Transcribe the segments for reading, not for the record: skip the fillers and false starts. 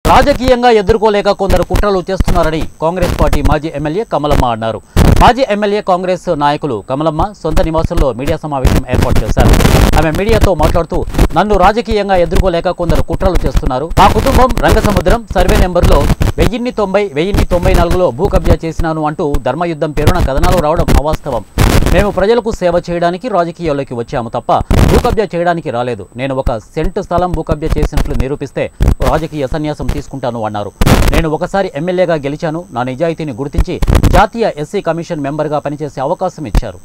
రాజకీయంగా ఎదుర్కోలేక కొందరు కుట్రలు చేస్తున్నారని కాంగ్రెస్ పార్టీ మాజీ ఎమ్మెల్యే కమలమ్మ అన్నారు. మాజీ ఎమ్మెల్యే కాంగ్రెస్ నాయకులు కమలమ్మ సొంత నివాసంలో మీడియా సమావేశం ఏర్పాటు చేశారు. ఆమె మీడియాతో మాట్లాడుతూ, నన్ను రాజకీయంగా ఎదుర్కోలేక కొందరు కుట్రలు చేస్తున్నారు. మా కుటుంబం రంగసముద్రం సర్వే నెంబర్లో 1090-1094లో భూ కబ్జా చేసినాను అంటూ ధర్మయుద్ధం పేరున కథనాలు రావడం అవాస్తవం. మేము ప్రజలకు సేవ చేయడానికి రాజకీయాల్లోకి వచ్చాము తప్ప భూ కబ్జా చేయడానికి రాలేదు. నేను ఒక సెంటు స్థలం భూ కబ్జా చేసినట్లు నిరూపిస్తే రాజకీయ సన్యాసం తీసుకుంటాను అన్నారు. నేను ఒకసారి ఎమ్మెల్యేగా గెలిచాను. నా నిజాయితీని గుర్తించి జాతీయ ఎస్సీ కమిషన్ మెంబర్గా పనిచేసే అవకాశం ఇచ్చారు.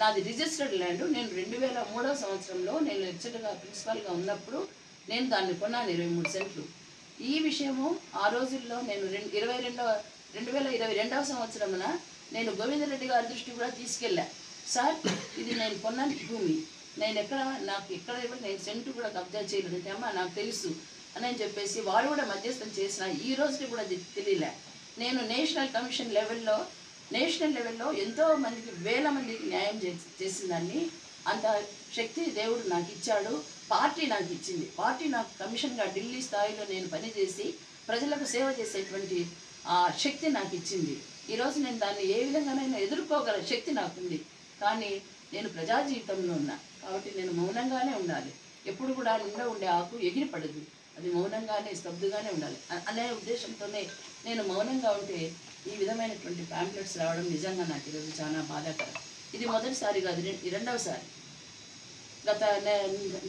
నాది రిజిస్టర్డ్ ల్యాండ్. నేను 2003వ సంవత్సరంలో నేను లెక్చరర్గా ప్రిన్సిపల్గా ఉన్నప్పుడు నేను దాన్ని కొన్నాను 23 సెంట్లు. ఈ విషయము ఆ రోజుల్లో నేను 2022వ సంవత్సరమున నేను గోవిందరెడ్డి గారి దృష్టి కూడా తీసుకెళ్ళా. సార్, ఇది నేను కొన్న భూమి, నేను నాకు ఎక్కడ నేను సెంటు కూడా కబ్జా చేయలేదు అమ్మా, నాకు తెలుసు అని చెప్పేసి వాడు కూడా మధ్యస్థం చేసిన. ఈ రోజుకి కూడా తెలియలే. నేను నేషనల్ లెవెల్లో ఎంతో మందికి, వేల మందికి న్యాయం చేసిందాన్ని. అంత శక్తి దేవుడు నాకు ఇచ్చాడు. పార్టీ నాకు ఇచ్చింది. పార్టీ నాకు కమిషన్గా ఢిల్లీ స్థాయిలో నేను పనిచేసి ప్రజలకు సేవ చేసేటువంటి శక్తి నాకు ఇచ్చింది. ఈరోజు నేను దాన్ని ఏ విధంగానైనా ఎదుర్కోగల శక్తి నాకుంది. కానీ నేను ప్రజా జీవితంలో ఉన్నా కాబట్టి నేను మౌనంగానే ఉండాలి. ఎప్పుడు కూడా నిండా ఉండే ఆకు ఎగిరిపడదు. అది మౌనంగానే స్తబ్దుగానే ఉండాలి అనే ఉద్దేశంతోనే నేను మౌనంగా ఉంటే ఈ విధమైనటువంటి ప్యాంప్లెట్స్ రావడం నిజంగా నాకు ఈరోజు చాలా బాధాకరం. ఇది మొదటిసారి కాదు, రెండవసారి. గత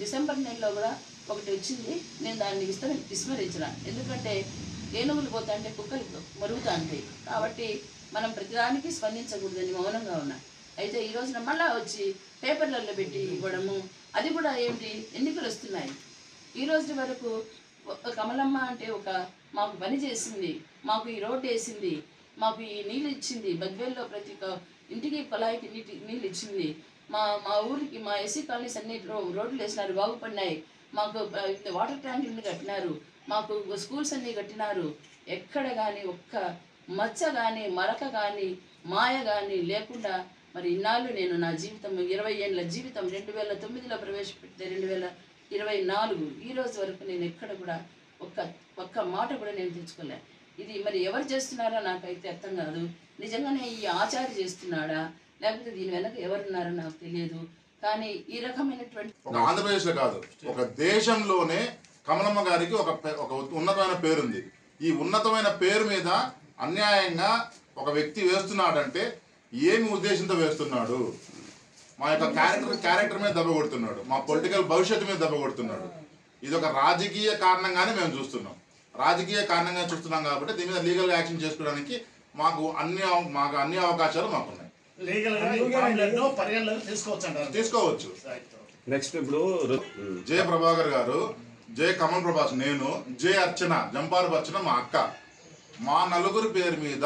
డిసెంబర్ నెలలో కూడా ఒకటి వచ్చింది. నేను దాన్ని విస్మరించిన. ఎందుకంటే ఏనుగులు పోతా అంటే కుక్కలు మరుగుతూ ఉంటాయి కాబట్టి మనం ప్రతిదానికి స్పందించకూడదని మౌనంగా ఉన్నా. అయితే ఈ రోజున మళ్ళా వచ్చి పేపర్లలో పెట్టి ఇవ్వడము, అది కూడా ఏమిటి, ఎన్నికలు వస్తున్నాయి. ఈ రోజు వరకు కమలమ్మ అంటే మాకు పని చేసింది, మాకు ఈ రోడ్డు వేసింది, మాకు ఈ నీళ్ళు ఇచ్చింది, బద్వేల్లో ప్రతి ఇంటికి కొలాయికి నీళ్ళు ఇచ్చింది, మా ఊరికి మా ఎస్సీ కాలనీస్ అన్ని రోడ్లు వేసినారు, బాగుపడినాయి, మాకు వాటర్ ట్యాంకులు కట్టినారు, మాకు స్కూల్స్ అన్నీ కట్టినారు. ఎక్కడ కానీ ఒక్క మచ్చ కానీ మరక కానీ మాయ కానీ లేకుండా మరి ఇన్నాళ్ళు నేను నా జీవితం 20 ఏళ్ళ జీవితం 2009లో ప్రవేశపెడితే 2024 ఈ రోజు వరకు నేను ఎక్కడ కూడా ఒక్క మాట కూడా నేను తెచ్చుకోలే. ఇది మరి ఎవరు చేస్తున్నారో నాకైతే అర్థం కాదు. నిజంగానే ఈ ఆచార్య చేస్తున్నాడా లేకపోతే దీని వెనక ఎవరున్నారో నాకు తెలియదు. కానీ ఈ రకమైనటువంటి ఆంధ్రప్రదేశ్లో కాదు, ఒక దేశంలోనే కమలమ్మ గారికి ఒక ఉన్నతమైన పేరుంది. ఈ ఉన్నతమైన పేరు మీద అన్యాయంగా ఒక వ్యక్తి వేస్తున్నాడంటే ఏమి ఉద్దేశంతో వేస్తున్నాడు? మా యొక్క క్యారెక్టర్ మీద దెబ్బ కొడుతున్నాడు, మా పొలిటికల్ భవిష్యత్తు మీద దెబ్బ కొడుతున్నాడు. ఇది ఒక రాజకీయ కారణంగానే మేము చూస్తున్నాం. రాజకీయ కారణంగా చూస్తున్నాం కాబట్టి దీని మీద లీగల్ యాక్షన్ చేసుకోవడానికి మాకు అన్ని అవకాశాలు మాకున్నాయి. తీసుకోవచ్చు. నెక్స్ట్ ఇప్పుడు జయ ప్రభాకర్ గారు, జయ కమల్ ప్రభాస్, నేను, జయ అర్చన, జంపారు అర్చన మా అక్క, మా నలుగురు పేరు మీద